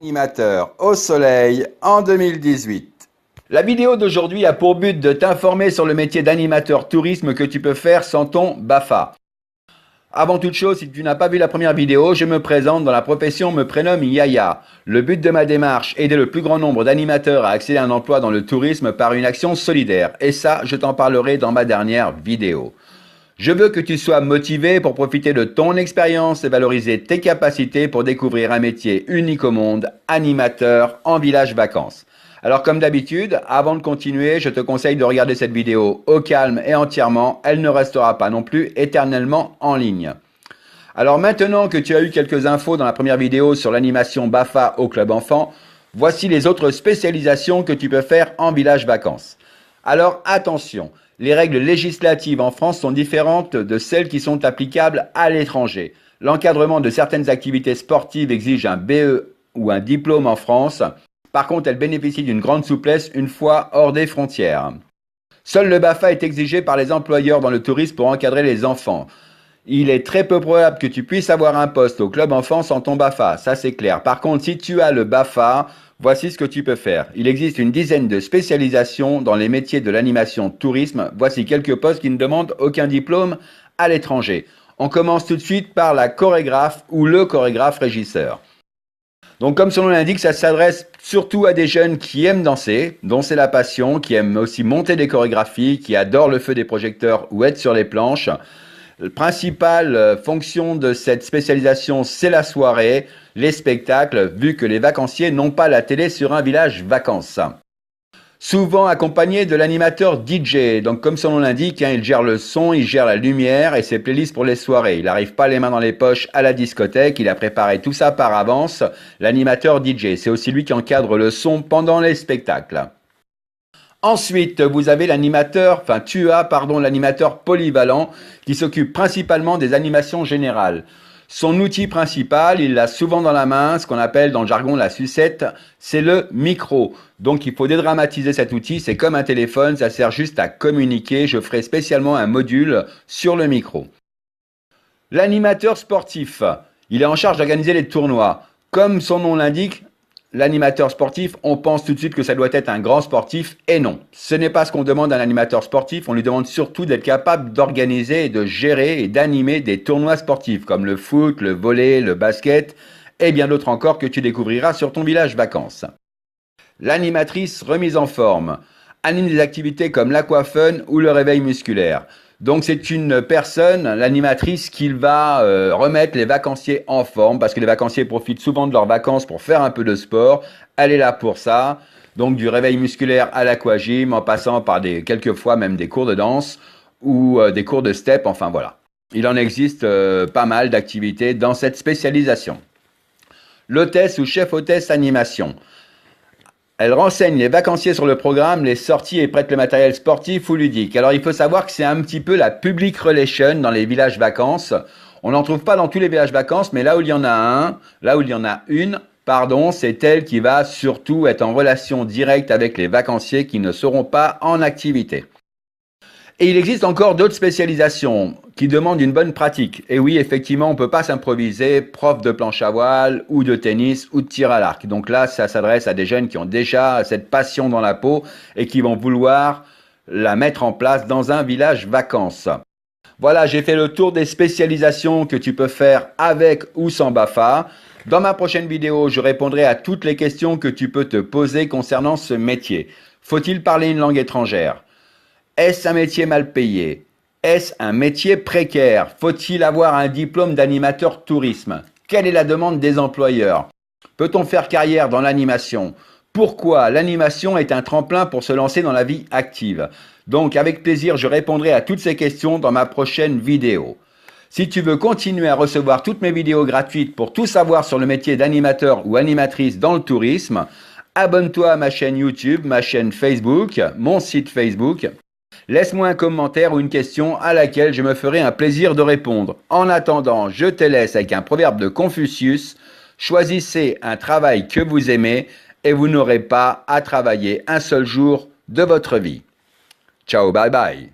Animateur au soleil en 2018. La vidéo d'aujourd'hui a pour but de t'informer sur le métier d'animateur tourisme que tu peux faire sans ton BAFA. Avant toute chose, si tu n'as pas vu la première vidéo, je me présente dans la profession, me prénomme Yaya. Le but de ma démarche, aider le plus grand nombre d'animateurs à accéder à un emploi dans le tourisme par une action solidaire. Et ça, je t'en parlerai dans ma dernière vidéo. Je veux que tu sois motivé pour profiter de ton expérience et valoriser tes capacités pour découvrir un métier unique au monde, animateur en village vacances. Alors comme d'habitude, avant de continuer, je te conseille de regarder cette vidéo au calme et entièrement, elle ne restera pas non plus éternellement en ligne. Alors maintenant que tu as eu quelques infos dans la première vidéo sur l'animation BAFA au club enfant, voici les autres spécialisations que tu peux faire en village vacances. Alors attention, les règles législatives en France sont différentes de celles qui sont applicables à l'étranger. L'encadrement de certaines activités sportives exige un BE ou un diplôme en France. Par contre, elles bénéficient d'une grande souplesse une fois hors des frontières. Seul le BAFA est exigé par les employeurs dans le tourisme pour encadrer les enfants. Il est très peu probable que tu puisses avoir un poste au club enfant sans ton BAFA, ça c'est clair. Par contre, si tu as le BAFA, voici ce que tu peux faire. Il existe une dizaine de spécialisations dans les métiers de l'animation tourisme. Voici quelques postes qui ne demandent aucun diplôme à l'étranger. On commence tout de suite par la chorégraphe ou le chorégraphe régisseur. Donc comme son nom l'indique, ça s'adresse surtout à des jeunes qui aiment danser, dont c'est la passion, qui aiment aussi monter des chorégraphies, qui adorent le feu des projecteurs ou être sur les planches. La principale fonction de cette spécialisation, c'est la soirée, les spectacles, vu que les vacanciers n'ont pas la télé sur un village vacances. Souvent accompagné de l'animateur DJ, donc comme son nom l'indique, il gère le son, il gère la lumière et ses playlists pour les soirées. Il n'arrive pas les mains dans les poches à la discothèque, il a préparé tout ça par avance. L'animateur DJ, c'est aussi lui qui encadre le son pendant les spectacles. Ensuite, vous avez l'animateur polyvalent qui s'occupe principalement des animations générales. Son outil principal, il l'a souvent dans la main, ce qu'on appelle dans le jargon la sucette, c'est le micro. Donc il faut dédramatiser cet outil, c'est comme un téléphone, ça sert juste à communiquer. Je ferai spécialement un module sur le micro. L'animateur sportif, il est en charge d'organiser les tournois. Comme son nom l'indique, l'animateur sportif, on pense tout de suite que ça doit être un grand sportif, et non. Ce n'est pas ce qu'on demande à un animateur sportif, on lui demande surtout d'être capable d'organiser et de gérer et d'animer des tournois sportifs, comme le foot, le volley, le basket, et bien d'autres encore que tu découvriras sur ton village vacances. L'animatrice remise en forme anime des activités comme l'aquafun ou le réveil musculaire. Donc c'est une personne, l'animatrice, qui va remettre les vacanciers en forme parce que les vacanciers profitent souvent de leurs vacances pour faire un peu de sport. Elle est là pour ça. Donc du réveil musculaire à l'aquagym en passant par quelquefois même des cours de danse ou des cours de step, enfin voilà. Il en existe pas mal d'activités dans cette spécialisation. L'hôtesse ou chef hôtesse animation. Elle renseigne les vacanciers sur le programme, les sorties et prête le matériel sportif ou ludique. Alors il faut savoir que c'est un petit peu la public relation dans les villages vacances. On n'en trouve pas dans tous les villages vacances, mais là où il y en a une, c'est elle qui va surtout être en relation directe avec les vacanciers qui ne seront pas en activité. Et il existe encore d'autres spécialisations qui demandent une bonne pratique. Et oui, effectivement, on ne peut pas s'improviser prof de planche à voile ou de tennis ou de tir à l'arc. Donc là, ça s'adresse à des jeunes qui ont déjà cette passion dans la peau et qui vont vouloir la mettre en place dans un village vacances. Voilà, j'ai fait le tour des spécialisations que tu peux faire avec ou sans BAFA. Dans ma prochaine vidéo, je répondrai à toutes les questions que tu peux te poser concernant ce métier. Faut-il parler une langue étrangère ? Est-ce un métier mal payé? Est-ce un métier précaire? Faut-il avoir un diplôme d'animateur tourisme? Quelle est la demande des employeurs? Peut-on faire carrière dans l'animation? Pourquoi l'animation est un tremplin pour se lancer dans la vie active? Donc avec plaisir, je répondrai à toutes ces questions dans ma prochaine vidéo. Si tu veux continuer à recevoir toutes mes vidéos gratuites pour tout savoir sur le métier d'animateur ou animatrice dans le tourisme, abonne-toi à ma chaîne YouTube, ma chaîne Facebook, mon site Facebook. Laisse-moi un commentaire ou une question à laquelle je me ferai un plaisir de répondre. En attendant, je te laisse avec un proverbe de Confucius. Choisissez un travail que vous aimez et vous n'aurez pas à travailler un seul jour de votre vie. Ciao, bye bye.